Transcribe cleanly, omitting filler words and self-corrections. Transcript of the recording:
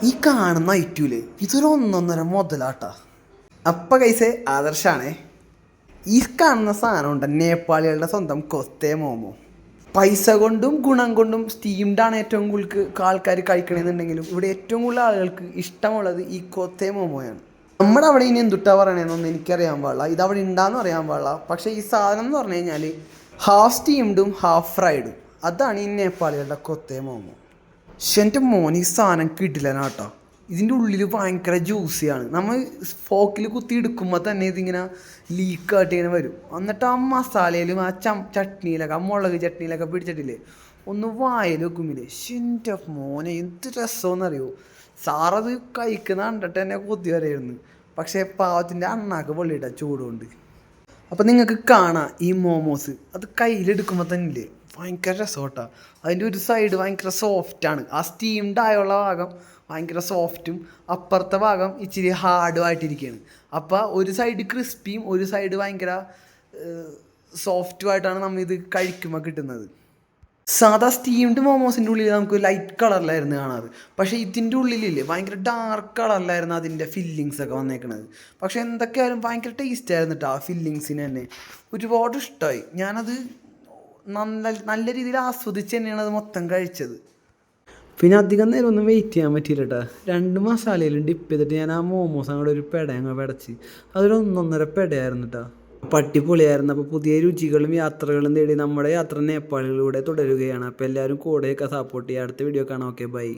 ഈ കാണുന്ന ഐറ്റൂല് ഇതൊരു ഒന്നൊന്നര മുതലാട്ടാ. അപ്പം കൈസേ ആദർശാണേ. ഈ കാണുന്ന സാധനം ഉണ്ട് നേപ്പാളികളുടെ സ്വന്തം കൊത്തേ മോമോ. പൈസ കൊണ്ടും ഗുണം കൊണ്ടും സ്റ്റീംഡാണ് ഏറ്റവും കൂടുതൽ ആൾക്കാർ കഴിക്കണമെന്നുണ്ടെങ്കിലും ഇവിടെ ഏറ്റവും കൂടുതൽ ആളുകൾക്ക് ഇഷ്ടമുള്ളത് ഈ കൊത്തേ മോമോയാണ്. നമ്മുടെ അവിടെ ഇനി എന്തുട്ടാ പറയണതെന്നൊന്നും എനിക്കറിയാൻ പാടില്ല, ഇതവിടെ ഉണ്ടാന്ന് അറിയാൻ പാടില്ല. പക്ഷേ ഈ സാധനം എന്ന് പറഞ്ഞു കഴിഞ്ഞാൽ ഹാഫ് സ്റ്റീംഡും ഹാഫ് ഫ്രൈഡും, അതാണ് ഈ നേപ്പാളികളുടെ കൊത്തേ മോമോ. പക്ഷെ എൻ്റെ മോൻ ഈ സാധനം കിടിലനാട്ടോ. ഇതിൻ്റെ ഉള്ളിൽ ഭയങ്കര ജ്യൂസിയാണ്. നമ്മൾ ഫോക്കിൽ കുത്തി എടുക്കുമ്പോൾ തന്നെ ഇതിങ്ങനെ ലീക്കായിട്ട് ഇങ്ങനെ വരും. എന്നിട്ട് ആ മസാലയിലും ആ ചട്നിയിലൊക്കെ, ആ മുളക് ചട്നിയിലൊക്കെ പിടിച്ചിട്ടില്ലേ, ഒന്ന് വായിൽ വെക്കുമില്ലേ, എൻ്റെ മോനെ എന്ത് രസമെന്നറിയോ. സാറത് കഴിക്കുന്ന കണ്ടിട്ട് തന്നെ കൊതി വരെയായിരുന്നു. പക്ഷേ പാവത്തിൻ്റെ അണ്ണാക്ക് പൊള്ളിയിട്ട ചൂടുകൊണ്ട്. അപ്പം നിങ്ങൾക്ക് കാണാം ഈ മോമോസ് അത് കയ്യിലെടുക്കുമ്പോൾ തന്നെ ഇല്ലേ ഭയങ്കര രസമാട്ടാ. അതിൻ്റെ ഒരു സൈഡ് ഭയങ്കര സോഫ്റ്റാണ്, ആ സ്റ്റീംഡ് ആയുള്ള ഭാഗം ഭയങ്കര സോഫ്റ്റും അപ്പുറത്തെ ഭാഗം ഇച്ചിരി ഹാർഡും ആയിട്ടിരിക്കുകയാണ്. അപ്പോൾ ഒരു സൈഡ് ക്രിസ്പിയും ഒരു സൈഡ് ഭയങ്കര സോഫ്റ്റുമായിട്ടാണ് നമ്മൾ ഇത് കഴിക്കുമ്പോൾ കിട്ടുന്നത്. സാധാ സ്റ്റീംഡ് മോമോസിൻ്റെ ഉള്ളിൽ നമുക്ക് ലൈറ്റ് കളറിലായിരുന്നു കാണാറ്. പക്ഷേ ഇതിൻ്റെ ഉള്ളിലില്ലേ ഭയങ്കര ഡാർക്ക് കളറിലായിരുന്നു അതിൻ്റെ ഫില്ലിങ്സൊക്കെ വന്നേക്കണത്. പക്ഷേ എന്തൊക്കെയായാലും ഭയങ്കര ടേസ്റ്റ് ആയിരുന്നു കേട്ടോ. ആ ഫില്ലിങ്സിന് തന്നെ ഒരുപാട് ഇഷ്ടമായി. ഞാനത് നല്ല രീതിയിൽ ആസ്വദിച്ച് തന്നെയാണ് അത് മൊത്തം കഴിച്ചത്. പിന്നെ അധികം നേരം ഒന്നും വെയിറ്റ് ചെയ്യാൻ പറ്റിയില്ല കേട്ടോ. 2 മസാലയിലും ഡിപ്പ് ചെയ്തിട്ട് ഞാൻ ആ മോമോസ് അങ്ങോട്ട് ഒരു പെട അങ്ങ് പെടച്ച്, അതൊരു ഒന്നൊന്നര പെടയായിരുന്നു കേട്ടോ. പട്ടിപ്പൊളിയായിരുന്നു. അപ്പോൾ പുതിയ രുചികളും യാത്രകളും തേടി നമ്മുടെ യാത്ര നേപ്പാളിലൂടെ തുടരുകയാണ്. അപ്പോൾ എല്ലാവരും കൂടെയൊക്കെ സപ്പോർട്ട് ചെയ്യുക. അടുത്ത വീഡിയോ കാണാം. Okay, by.